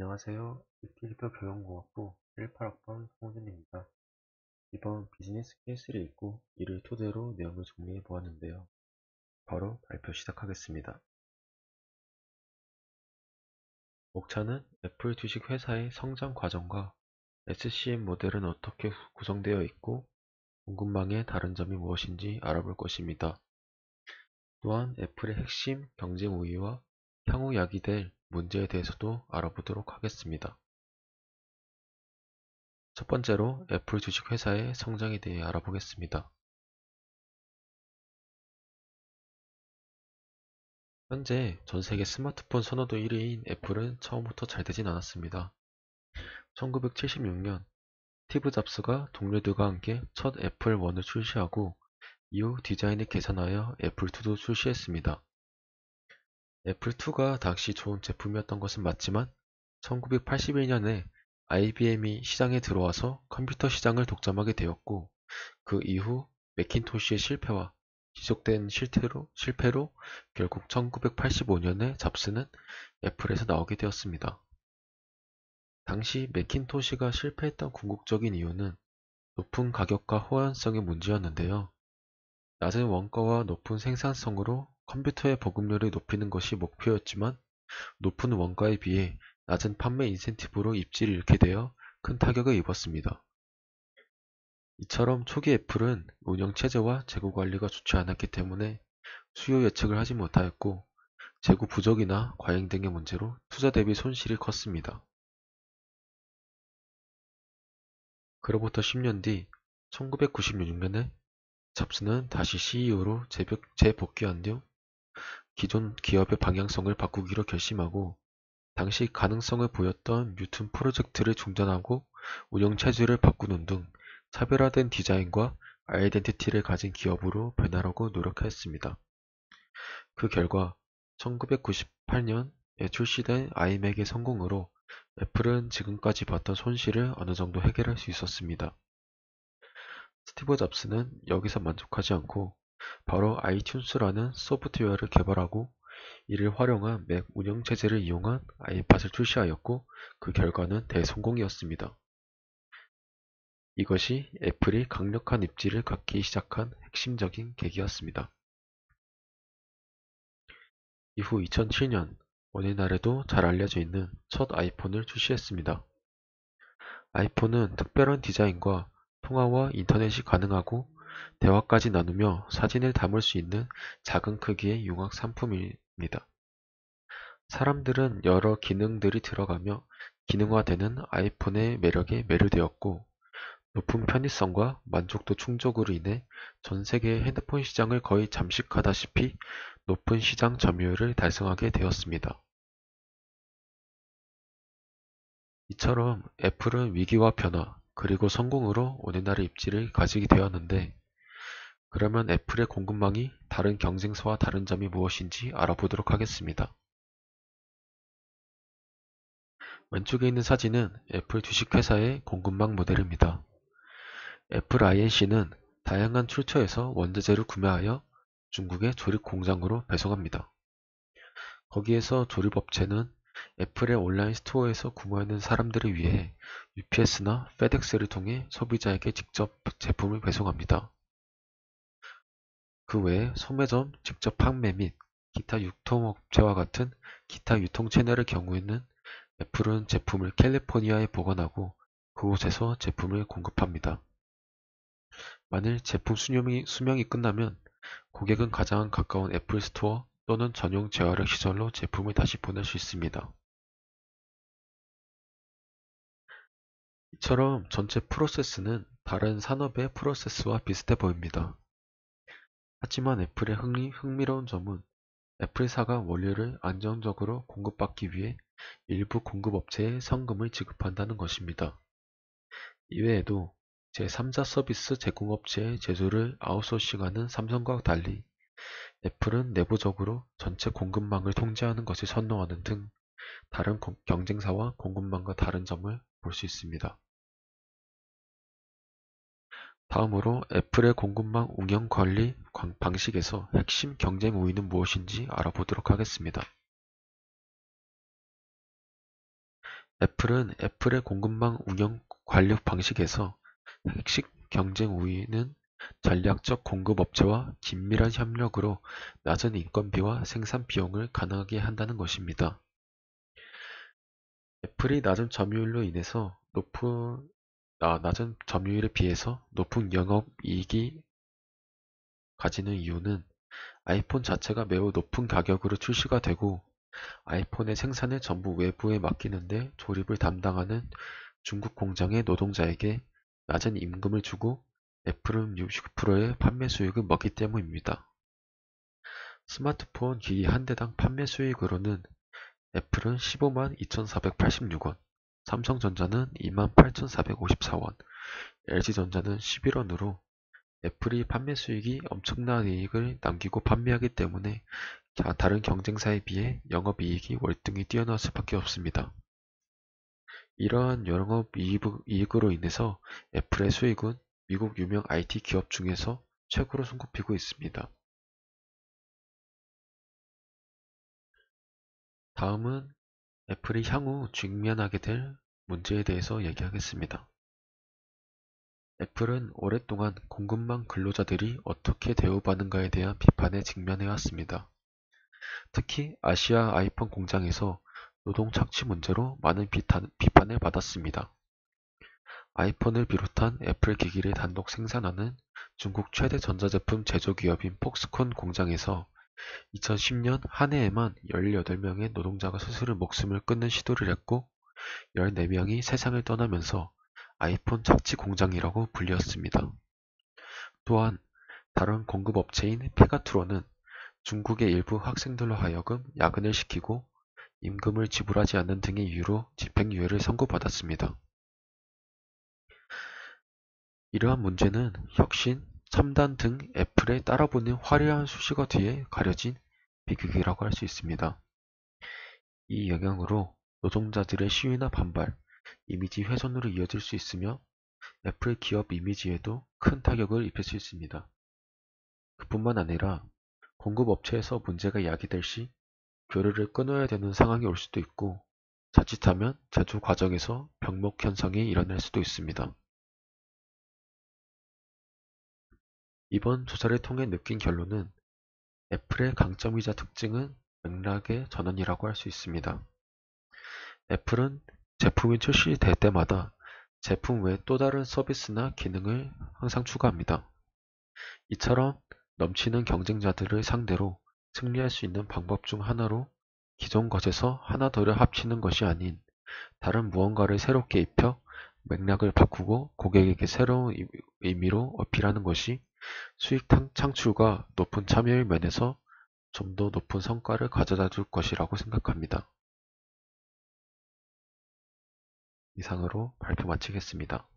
안녕하세요. 빅데이터 교육공학부 18학번 송준입니다. 이번 비즈니스 케이스를 읽고 이를 토대로 내용을 정리해 보았는데요. 바로 발표 시작하겠습니다. 목차는 애플 주식 회사의 성장 과정과 SCM 모델은 어떻게 구성되어 있고 공급망의 다른 점이 무엇인지 알아볼 것입니다. 또한 애플의 핵심 경쟁 우위와 향후 야기될 문제에 대해서도 알아보도록 하겠습니다. 첫 번째로 애플 주식 회사의 성장에 대해 알아보겠습니다. 현재 전세계 스마트폰 선호도 1위인 애플은 처음부터 잘 되진 않았습니다. 1976년 스티브 잡스가 동료들과 함께 첫 애플 1을 출시하고 이후 디자인을 개선하여 애플 2도 출시했습니다. 애플 2가 당시 좋은 제품이었던 것은 맞지만 1981년에 IBM이 시장에 들어와서 컴퓨터 시장을 독점하게 되었고 그 이후 매킨토시의 실패와 지속된 실패로 결국 1985년에 잡스는 애플에서 나오게 되었습니다. 당시 매킨토시가 실패했던 궁극적인 이유는 높은 가격과 호환성의 문제였는데요. 낮은 원가와 높은 생산성으로 컴퓨터의 보급률을 높이는 것이 목표였지만 높은 원가에 비해 낮은 판매 인센티브로 입지를 잃게 되어 큰 타격을 입었습니다. 이처럼 초기 애플은 운영체제와 재고관리가 좋지 않았기 때문에 수요 예측을 하지 못하였고 재고 부족이나 과잉 등의 문제로 투자 대비 손실이 컸습니다. 그로부터 10년 뒤 1996년에 잡스는 다시 CEO로 재복귀한 뒤 기존 기업의 방향성을 바꾸기로 결심하고 당시 가능성을 보였던 뉴튼 프로젝트를 중단하고 운영체제를 바꾸는 등 차별화된 디자인과 아이덴티티를 가진 기업으로 변하려고 노력했습니다. 그 결과 1998년에 출시된 아이맥의 성공으로 애플은 지금까지 봤던 손실을 어느 정도 해결할 수 있었습니다. 스티브 잡스는 여기서 만족하지 않고 바로 아이튠스라는 소프트웨어를 개발하고 이를 활용한 맥 운영체제를 이용한 아이팟을 출시하였고 그 결과는 대성공이었습니다. 이것이 애플이 강력한 입지를 갖기 시작한 핵심적인 계기였습니다. 이후 2007년 오늘날에도 잘 알려져 있는 첫 아이폰을 출시했습니다. 아이폰은 특별한 디자인과 통화와 인터넷이 가능하고 대화까지 나누며 사진을 담을 수 있는 작은 크기의 융합 상품입니다. 사람들은 여러 기능들이 들어가며 기능화되는 아이폰의 매력에 매료되었고 높은 편의성과 만족도 충족으로 인해 전 세계의 핸드폰 시장을 거의 잠식하다시피 높은 시장 점유율을 달성하게 되었습니다. 이처럼 애플은 위기와 변화, 그리고 성공으로 오늘날의 입지를 가지게 되었는데 그러면 애플의 공급망이 다른 경쟁사와 다른 점이 무엇인지 알아보도록 하겠습니다. 왼쪽에 있는 사진은 애플 주식회사의 공급망 모델입니다. 애플 INC는 다양한 출처에서 원재재를 구매하여 중국의 조립 공장으로 배송합니다. 거기에서 조립업체는 애플의 온라인 스토어에서 구매하는 사람들을 위해 UPS나 FedEx를 통해 소비자에게 직접 제품을 배송합니다. 그 외에 소매점 직접 판매 및 기타 유통업체와 같은 기타 유통 채널의 경우에는 애플은 제품을 캘리포니아에 보관하고 그곳에서 제품을 공급합니다. 만일 제품 수명이 끝나면 고객은 가장 가까운 애플 스토어 또는 전용 재활용 시설로 제품을 다시 보낼 수 있습니다. 이처럼 전체 프로세스는 다른 산업의 프로세스와 비슷해 보입니다. 하지만 애플의 흥미로운 점은 애플사가 원료를 안정적으로 공급받기 위해 일부 공급업체에 성금을 지급한다는 것입니다. 이외에도 제3자 서비스 제공업체의 제조를 아웃소싱하는 삼성과 달리 애플은 내부적으로 전체 공급망을 통제하는 것을 선호하는 등 다른 경쟁사와 공급망과 다른 점을 볼 수 있습니다. 다음으로 애플의 공급망 운영 관리 방식에서 핵심 경쟁 우위는 무엇인지 알아보도록 하겠습니다. 애플은 애플의 공급망 운영 관리 방식에서 핵심 경쟁 우위는 전략적 공급업체와 긴밀한 협력으로 낮은 인건비와 생산 비용을 가능하게 한다는 것입니다. 애플이 낮은 점유율에 비해서 높은 영업이익이 가지는 이유는 아이폰 자체가 매우 높은 가격으로 출시가 되고 아이폰의 생산을 전부 외부에 맡기는데 조립을 담당하는 중국 공장의 노동자에게 낮은 임금을 주고 애플은 60%의 판매 수익을 먹기 때문입니다. 스마트폰 기기 한 대당 판매 수익으로는 애플은 15만 2,486원, 삼성전자는 28,454원, LG전자는 11원으로 애플이 판매 수익이 엄청난 이익을 남기고 판매하기 때문에 다른 경쟁사에 비해 영업이익이 월등히 뛰어날 수밖에 없습니다. 이러한 영업이익으로 인해서 애플의 수익은 미국 유명 IT 기업 중에서 최고로 손꼽히고 있습니다. 다음은 애플이 향후 직면하게 될 문제에 대해서 얘기하겠습니다. 애플은 오랫동안 공급망 근로자들이 어떻게 대우받는가에 대한 비판에 직면해왔습니다. 특히 아시아 아이폰 공장에서 노동 착취 문제로 많은 비판을 받았습니다. 아이폰을 비롯한 애플 기기를 단독 생산하는 중국 최대 전자제품 제조기업인 폭스콘 공장에서 2010년 한 해에만 18명의 노동자가 스스로 목숨을 끊는 시도를 했고 14명이 세상을 떠나면서 아이폰 착취 공장이라고 불렸습니다. 또한 다른 공급업체인 페가투로는 중국의 일부 학생들로 하여금 야근을 시키고 임금을 지불하지 않는 등의 이유로 집행유예를 선고받았습니다. 이러한 문제는 혁신, 첨단 등 애플에 따라붙는 화려한 수식어 뒤에 가려진 비극이라고 할 수 있습니다. 이 영향으로 노동자들의 시위나 반발, 이미지 훼손으로 이어질 수 있으며 애플 기업 이미지에도 큰 타격을 입힐 수 있습니다. 그뿐만 아니라 공급업체에서 문제가 야기될 시 교류를 끊어야 되는 상황이 올 수도 있고 자칫하면 제조 과정에서 병목 현상이 일어날 수도 있습니다. 이번 조사를 통해 느낀 결론은 애플의 강점이자 특징은 맥락의 전환이라고 할 수 있습니다. 애플은 제품이 출시될 때마다 제품 외 또 다른 서비스나 기능을 항상 추가합니다. 이처럼 넘치는 경쟁자들을 상대로 승리할 수 있는 방법 중 하나로 기존 것에서 하나 더를 합치는 것이 아닌 다른 무언가를 새롭게 입혀 맥락을 바꾸고 고객에게 새로운 의미로 어필하는 것이 수익 창출과 높은 참여율 면에서 좀 더 높은 성과를 가져다 줄 것이라고 생각합니다. 이상으로 발표 마치겠습니다.